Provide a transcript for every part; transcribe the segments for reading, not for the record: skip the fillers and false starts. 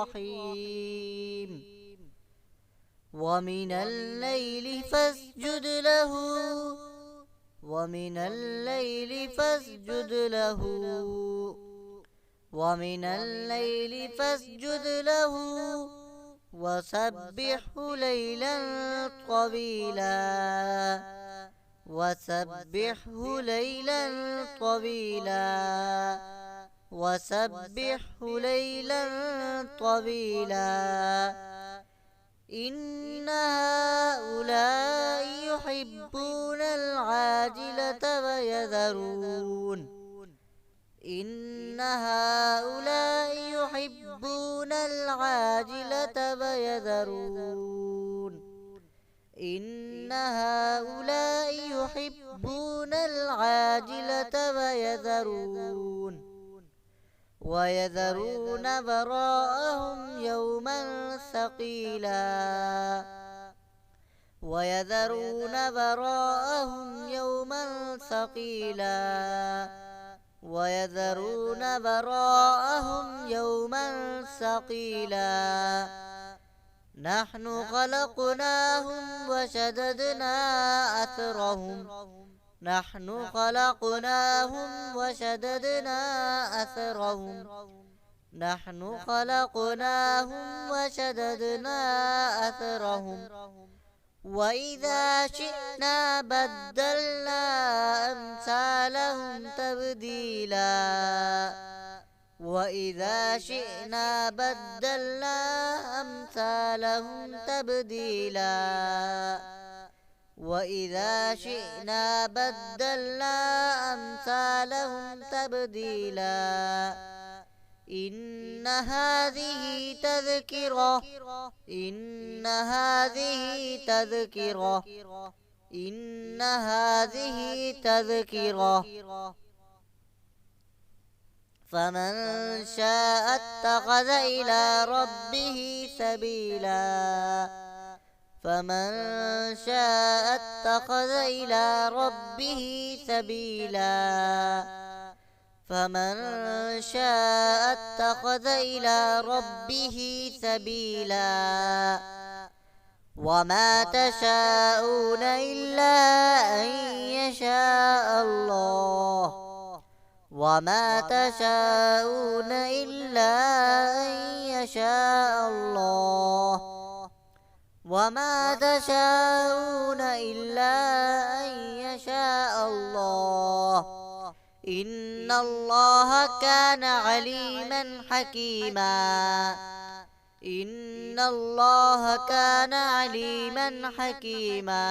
الرحيم ومن الليل فاسجد له ومن الليل فاسجد له ومن الليل فاسجد له وسبحه ليلا طويلا وسبحه ليلا طويلا وسبحه ليلا طويلا إن هؤلاء يحبون العاجلة إن هؤلاء يحبون العاجلة إن هؤلاء يحبون العاجلة ويذرون وراءهم يوما ثقيلا ويذرون وراءهم يوما ثقيلا ويذرون وراءهم يوما ثقيلا نحن خلقناهم وشددنا أثرهم نحن خلقناهم وشددنا أثرهم نحن خلقناهم وشددنا أثرهم وإذا شئنا بدلنا أمثالهم تبديلا وإذا شئنا بدلنا أمثالهم تبديلا وإذا شئنا بدلنا أمثالهم تبديلا إن هذه تذكرة إن هذه تذكرة إن هذه تذكرة فمن شاء اتخذ إلى ربه سبيلا فمن شاء اتخذ إلى ربه سبيلا فمن شاء اتخذ إلى ربه سبيلا وما تشاءون إلا أن يشاء الله وما تشاءون إلا أن يشاء الله وما تشاءون إلا أن يشاء الله إن الله كان عليما حكيما إن الله كان عليما حكيما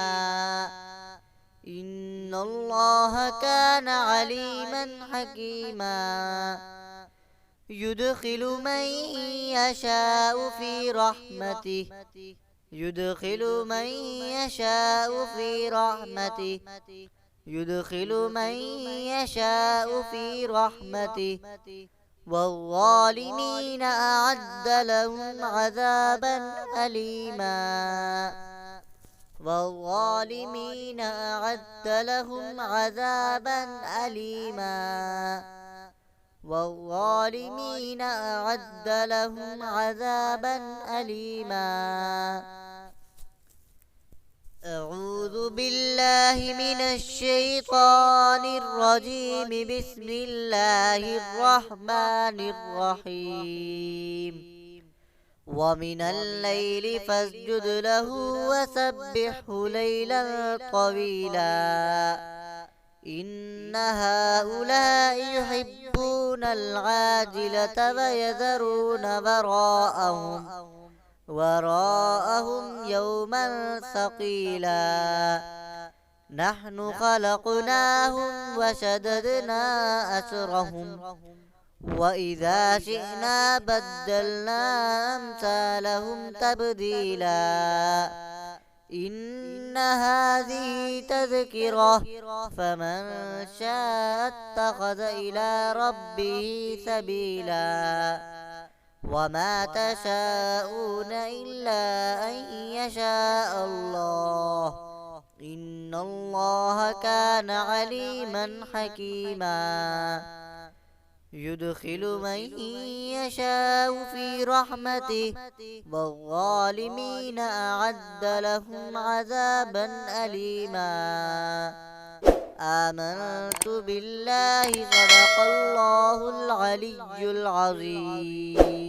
إن الله كان عليما حكيما يدخل من يشاء في رحمته يدخل من يشاء في رحمته يدخل من يشاء في رحمته والظالمين أعد لهم عذابا أليما والظالمين أعد لهم عذابا أليما والظالمين أعد لهم عذابا أليما أعوذ بالله من الشيطان الرجيم بسم الله الرحمن الرحيم ومن الليل فاسجد له وسبحه ليلا طويلا إن هؤلاء يحبون العاجلة ويذرون وراءهم يوما ثقيلا نحن خلقناهم وشددنا أسرهم وإذا شئنا بدلنا أمثالهم تبديلا إن هذه تذكرة فمن شاء اتخذ إلى ربه سبيلا وما تشاءون إلا أن يشاء الله إن الله كان عليما حكيما يدخل من يشاء في رحمته والظالمين أعد لهم عذابا أليما. آمنت بالله صدق الله العلي العظيم.